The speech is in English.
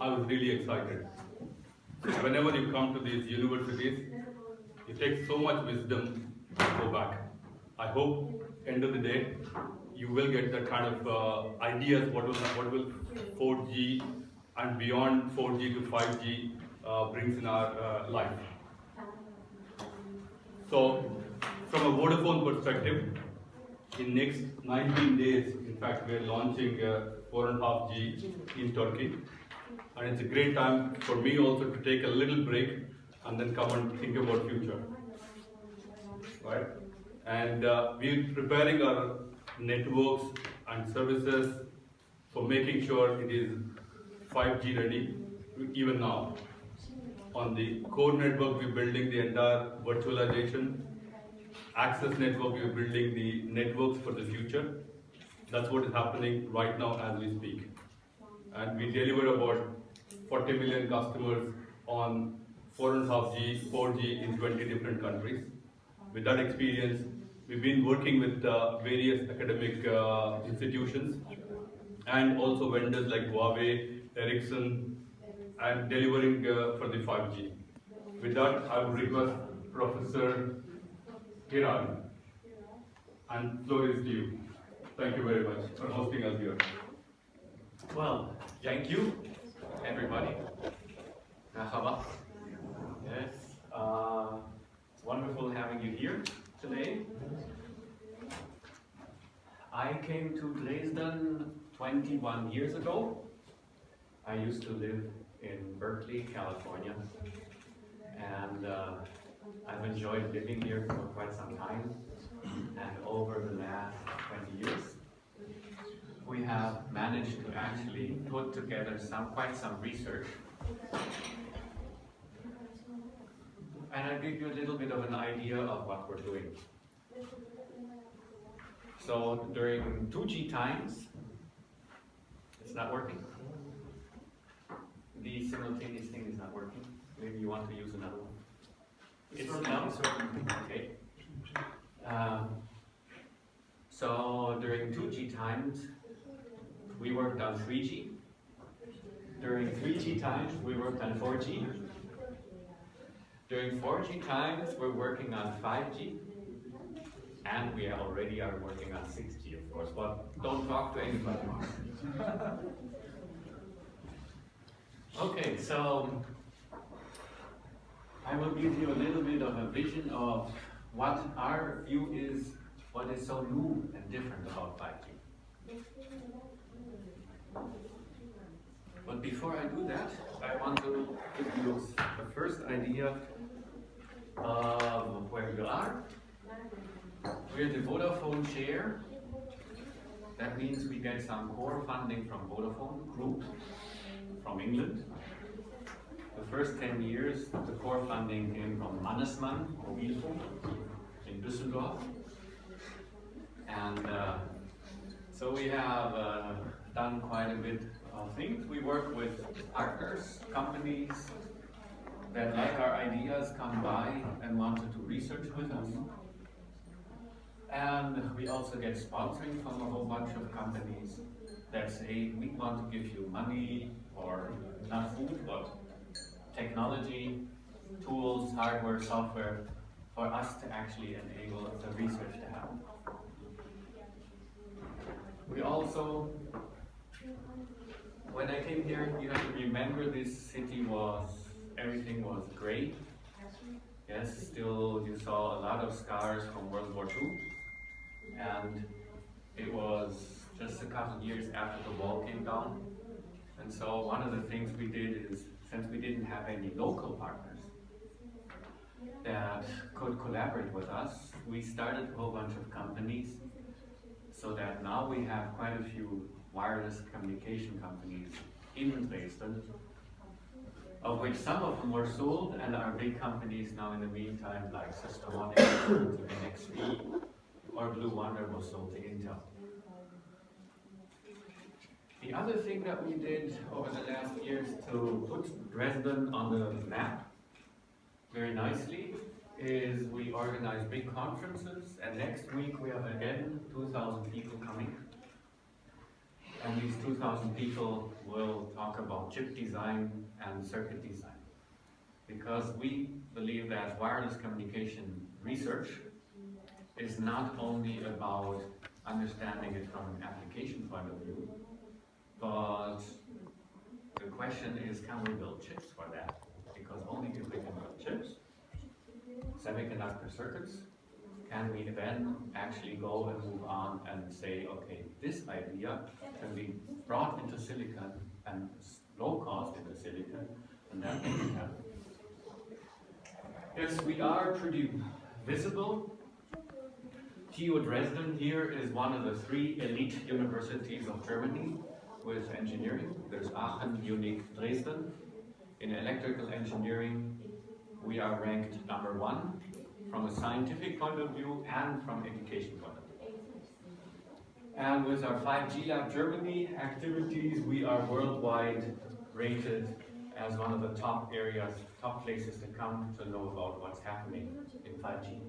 I was really excited. Whenever you come to these universities, it takes so much wisdom to go back. I hope, end of the day, you will get that kind of ideas what will 4G and beyond 4G to 5G brings in our life. So, from a Vodafone perspective, in next 19 days, in fact, we are launching 4.5G in Turkey, and it's a great time for me also to take a little break and then come and think about future, right? And we're preparing our networks and services for making sure it is 5G ready even now. On the core network, we're building the entire virtualization. Access network, we're building the networks for the future. That's what is happening right now as we speak. And we deliver about 40 million customers on 4.5G, 4G in 20 different countries. With that experience, we've been working with various academic institutions and also vendors like Huawei, Ericsson, and delivering for the 5G. With that, I would request Professor Hiran, and floor is to you. Thank you very much for hosting us here. Well, thank you, everybody. Merhaba. Yes, it's wonderful having you here today. I came to Dresden 21 years ago. I used to live in Berkeley, California, and I've enjoyed living here for quite some time. And over the last 20 years, we have managed to actually put together quite some research. And I'll give you a little bit of an idea of what we're doing. So during 2G times, it's not working. The simultaneous thing is not working. Maybe you want to use another one. It's working. Okay. So during 2G times, we worked on 3G. During 3G times, we worked on 4G. During 4G times, we're working on 5G. And we already are working on 6G, of course, but don't talk to anybody. Okay, so I will give you a little bit of a vision of what our view is, what is so new and different about 5G. But before I do that, I want to give you the first idea of where we are. We're the Vodafone share. That means we get some core funding from Vodafone Group from England. The first 10 years, the core funding came from Mannesmann Mobilfunk in Düsseldorf. And so we have done quite a bit of things. We work with partners, companies that like our ideas, come by and wanted to research with us. And we also get sponsoring from a whole bunch of companies that say, we want to give you money, or not food, but technology, tools, hardware, software, for us to actually enable the research to happen. We also, when I came here, you have to remember this city everything was great. Yes, still you saw a lot of scars from World War II. And it was just a couple of years after the wall came down. And so one of the things we did is, since we didn't have any local partners that could collaborate with us, we started a whole bunch of companies, so that now we have quite a few wireless communication companies in Dresden, of which some of them were sold and are big companies now in the meantime, like Systemonic, NXP, or Blue Wonder was sold to Intel. The other thing that we did over the last years to put Dresden on the map very nicely is we organize big conferences, and next week we have again 2,000 people coming. and these 2,000 people will talk about chip design and circuit design. Because we believe that wireless communication research is not only about understanding it from an application point of view, but the question is, can we build chips for that? Because only if we can build chips, semiconductor circuits, can we then actually go and move on and say, okay, this idea can be brought into silicon and low cost into silicon, and that makes it happen. Yes, we are pretty visible. TU Dresden here is one of the 3 elite universities of Germany with engineering. There's Aachen, Munich, Dresden. In electrical engineering, we are ranked #1 from a scientific point of view and from education point of view. And with our 5G Lab Germany activities, we are worldwide rated as one of the top areas, top places to come to know about what's happening in 5G.